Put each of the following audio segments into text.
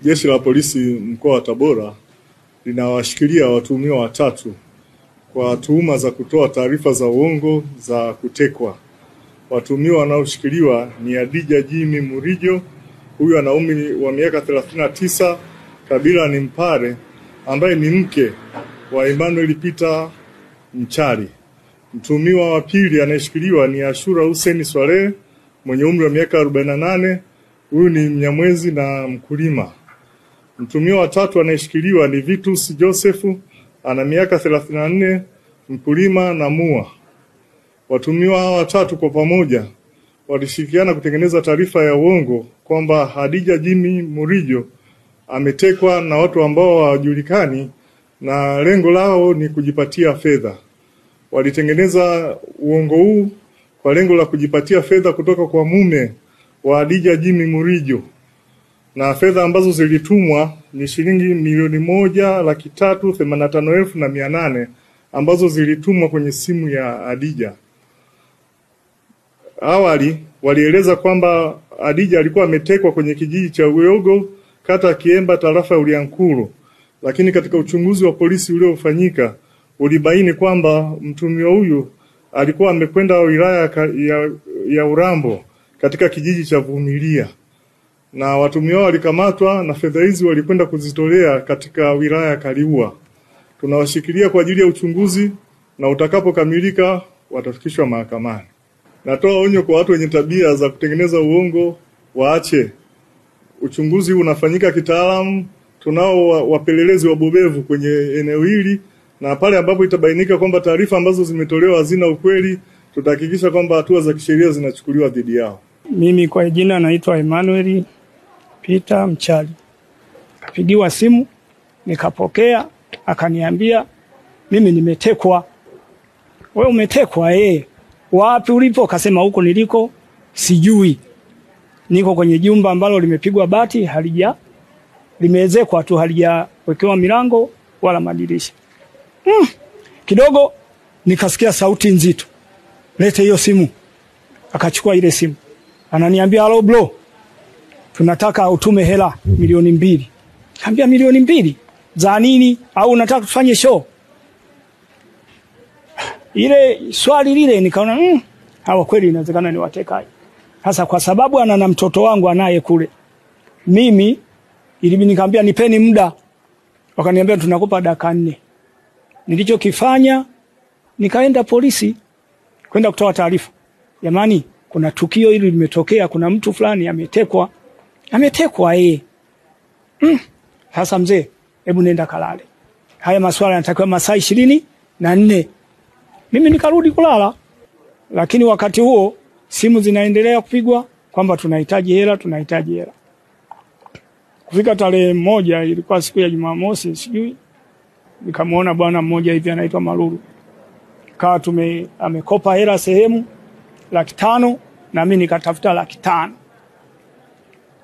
Jeshi la Polisi mkoa wa Tabora linawashikilia watuhumiwa 3 kwa tuhuma za kutoa taarifa za uongo za kutekwa. Watuhumiwa wanaoshikiliwa ni Adija Jimmy Murijo, huyu ana umri wa miaka 39, kabila ni Mpare, ambaye ni mke wa Emmanuel Peter Mchari. Mtuhumiwa wa pili anayeshikiliwa ni Ashura Hussein Swaleh mwenye umri wa miaka 48, huyu ni Mnyamwezi na mkulima. Mtuhumiwa wa tatu anayeshikiliwa ni Vitus Joseph, ana miaka 34, mkulima na mua. Watuhumiwa hawa 3 kwa pamoja walishirikiana kutengeneza taarifa ya uongo kwamba Adija Jimmy Murijo ametekwa na watu ambao hawajulikani na lengo lao ni kujipatia fedha. Walitengeneza uongo huu kwa lengo la kujipatia fedha kutoka kwa mume wa Adija Jimmy Murijo, na fedha ambazo zilitumwa ni shilingi milioni 1,385,800 ambazo zilitumwa kwenye simu ya Adija. Awali walieleza kwamba Adija alikuwa ametekwa kwenye kijiji cha Uyogo, kata Kiemba, tarafa ya Uliankuru, lakini katika uchunguzi wa polisi uliofanyika ulibaini kwamba mtuhumiwa huyu alikuwa amekwenda wilaya ya Urambo katika kijiji cha Vumilia, na watuhumiwa walikamatwa na fedha hizi walikwenda kuzitolea katika wilaya ya Kaliua. Tunawashikilia kwa ajili ya uchunguzi na utakapokamilika watafikishwa mahakamani. Natoa onyo kwa watu wenye tabia za kutengeneza uongo waache. Uchunguzi unafanyika kitaalamu, tunao wapelelezi wabobevu kwenye eneo hili, na pale ambapo itabainika kwamba taarifa ambazo zimetolewa hazina ukweli, tutahakikisha kwamba hatua za kisheria zinachukuliwa dhidi yao. Mimi kwa jina naitwa Emmanuel Peter Mchari. Kapigiwa simu, nikapokea, akaniambia mimi nimetekwa. Wewe umetekwa? Wapi ulipo? Kasema huko niliko sijui. Niko kwenye jumba ambalo limepigwa bati, limeezekwa tu, halijawekewa milango wala madirisha. Kidogo nikasikia sauti nzito, lete hiyo simu. Akachukua ile simu, ananiambia hello bro, tunataka utume hela milioni 2. Kaambia milioni 2 za nini? Au unataka tufanye show? Ile swali lile nikaona hawa kweli inawezekana ni watekaji. Sasa kwa sababu ana na mtoto wangu anaye kule, mimi ilibidi nikamwambia nipeni muda. Wakaniambia tunakupa dakika 4. Nilichokifanya nikaenda polisi kwenda kutoa taarifa. Jamani, kuna tukio hili limetokea, kuna mtu fulani ametekwa. Ametekwa Sasa mzee, hebu nenda kalale. Haya maswala yanatakiwa masaa 24. Mimi nikarudi kulala. Lakini wakati huo simu zinaendelea kupigwa kwamba tunahitaji hela. Kufika tarehe 1, ilikuwa siku ya Jumamosi, sijui, nikamuona bwana mmoja hivi anaitwa Maruru. Kawa amekopa hela sehemu 500,000 na mimi nikatafuta 500,000.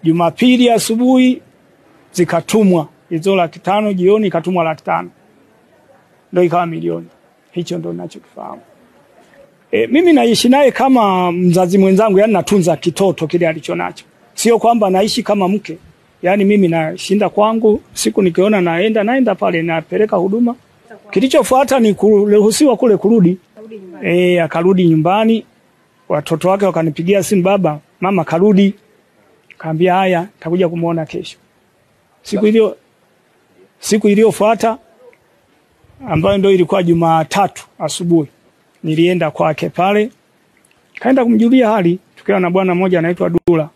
Jumapili asubuhi zikatumwa hizo 500,000, jioni ikatumwa 500,000. Ndio ikawa milioni. Hicho ndio ninachokifahamu. Mimi naishi naye kama mzazi mwenzangu, yani natunza kitoto kile alichonacho. Sio kwamba naishi kama mke. Yani mimi nashinda kwangu, siku nikiona naenda pale napeleka huduma. Kilichofuata ni kuruhusiwa kule kurudi. Akarudi nyumbani. Watoto wake wakanipigia simu, baba, mama karudi. Kaambia haya, takuja kumuona kesho. Siku iliyofuata ambayo ndio ilikuwa Jumatatu asubuhi, nilienda kwake pale. Kaenda kumjulia hali, tukiwa na bwana mmoja anaitwa Dula.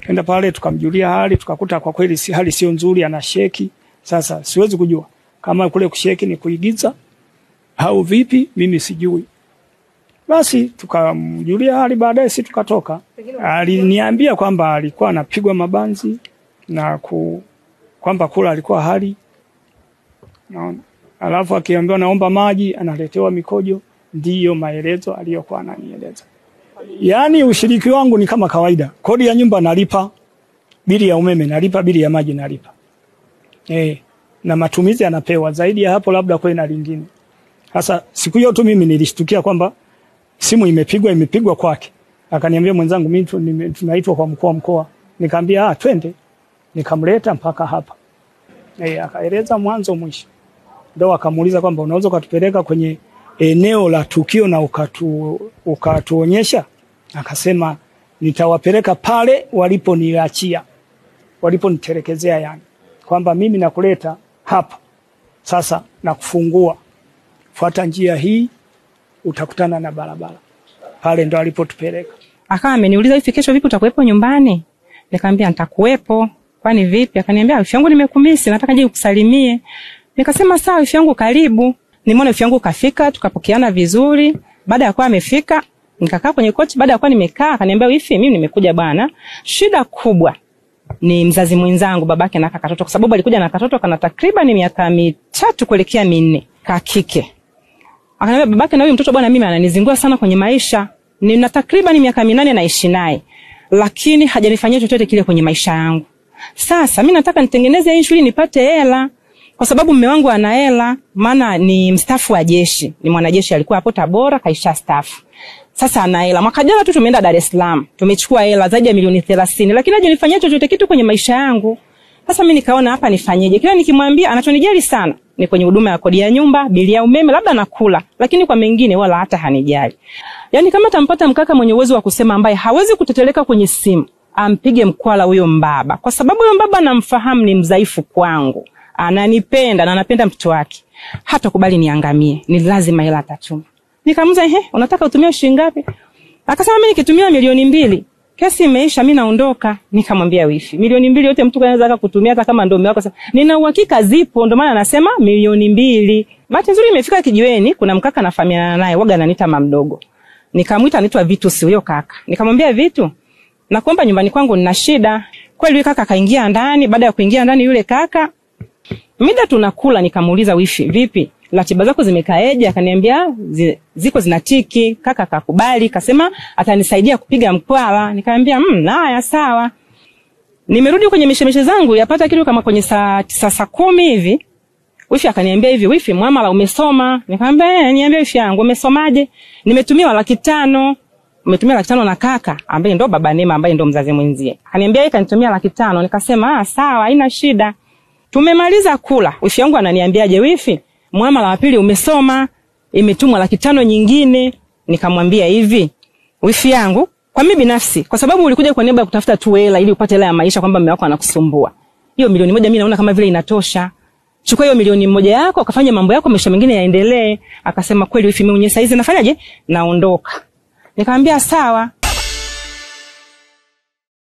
Kaenda pale tukamjulia hali, tukakuta kwa kweli hali sio nzuri, ana sheki. Sasa siwezi kujua kama kule kusheki ni kuigiza au vipi, mimi sijui. Basi tukamjulia hali, baadaye sisi tukatoka. Aliniambia kwamba alikuwa anapigwa mabanzi na kwamba kula alikuwa hali. Naona. Alafu akiambiwa naomba maji analetewa mikojo. Ndiyo maelezo aliyokuwa ananieleza. Yani ushiriki wangu ni kama kawaida. Kodi ya nyumba nalipa, bili ya umeme nalipa, bili ya maji nalipa. Na matumizi anapewa, zaidi ya hapo labda kwa ina lingine. Sasa siku hiyo tu mimi nilishtukia kwamba simu imepigwa kwake. Akaniambia mwenzangu, mimi tunaitwa kwa mkoa. Nikamwambia twende. Nikamleta mpaka hapa. Akaeleza mwanzo mwisho. Ndio akamuuliza kwamba unaweza kutupeleka kwenye eneo la tukio na ukatuonyesha? Akasema nitawapeleka pale waliponiachia, waliponiterekezea, yani kwamba mimi nakuleta hapa sasa na kufungua, fuata njia hii utakutana na barabara. Pale ndo alipotupeleka. Akawa ameniuliza hivi, kesho vipi utakuwepo nyumbani? Nikamwambia nitakuwepo. Kwani vipi? Akaniambia wifi yangu nimekumisi, nataka je kukusalimie. Nikasema sawa wifi yangu, karibu. Nimeona wifi yangu kafika, tukapokeana vizuri. Baada ya kuwa amefika, nikakaa kwenye kochi. Baada ya kuwa nimekaa, akaniambia wifi, mimi nimekuja bwana, shida kubwa ni mzazi mwenzangu, babake na katoto, kwa sababu alikuja na katoto kana takriban miaka 3 kuelekea 4, kakike. Akaniambia babake na huyu mtoto bwana, mimi ananizingua sana kwenye maisha. Nina takriban miaka 8 naishi naye, lakini hajanifanyia chochote kile kwenye maisha yangu. Sasa mimi nataka nitengeneze hii shule nipate hela, kwa sababu mume wangu ana hela, maana ni mstaafu wa jeshi, ni mwanajeshi, alikuwa hapo Tabora kaisha staafu. Sasa ana hela. Mwaka jana tu tumeenda Dar es Salaam, tumechukua hela zaidi ya milioni 30, lakini hajanifanyia chochote kitu kwenye maisha yangu. Sasa mimi nikaona hapa nifanyeje? Kila nikimwambia anachonijali sana ni kwenye huduma ya kodi ya nyumba, bili ya umeme, labda nakula, lakini kwa mengine wala hata hanijali. Yaani kama tampata mkaka mwenye uwezo wa kusema, ambaye hawezi kuteteleka kwenye simu, ampige mkwala huyo mbaba, kwa sababu huyo mbaba namfahamu ni mdhaifu kwangu, ananipenda na anapenda mtoto wake, hata kubali niangamie, ni lazima hela atatuma. Nikamuuliza unataka utumie shilingi ngapi? Akasema mimi nikitumia milioni 2 kesi imeisha, mimi naondoka. Nikamwambia wifi, milioni 2 yote mtu anaweza kutumia hata kama ndio mume wako. Nina uhakika zipo, ndio maana anasema milioni 2. Bahati nzuri imefika kijiweni, kuna mkaka nafahamiana naye, waga ananiita mama mdogo. Nikamuita anaitwa Vitu, si huyo kaka. Nikamwambia Vitu, nakuomba nyumbani kwangu nina shida. Kweli yule kaka kaingia ndani. Baada ya kuingia ndani yule kaka, mida tunakula, nikamuuliza wifi, vipi ratiba zako zimekaeje? Akaniambia ziko zinatiki. Kaka akakubali, kasema atanisaidia kupiga mkwala. Nikamwambia haya sawa. Nimerudi kwenye mishemishe zangu, yapata kitu kama kwenye saa 10 hivi. Wifi akaniambia hivi, wifi muamala umesoma? Nikamwambia niambia wifi yangu, umesomaje? Nimetumia 500,000. Umetumia 500,000 na kaka ambaye ndo baba Neema, ambaye ndo mzazi mwenzie. Akaniambia yeye kanitumia 500,000. Nikasema sawa, haina shida. Tumemaliza kula. Wifi yangu ananiambiaje, wifi muamala wa pili umesoma, imetumwa 500,000 nyingine. Nikamwambia hivi, wifi yangu, kwa mimi binafsi, kwa sababu ulikuja kwa niaba ya kutafuta tu hela ili upate hela ya maisha, kwamba mume wako anakusumbua, hiyo milioni 1 mimi naona kama vile inatosha. Chukua hiyo milioni 1 yako, ukafanya mambo yako, maisha mengine yaendelee. Akasema kweli wifi, mimi mwenyewe saizi nafanyaje? Naondoka. Nikamwambia sawa.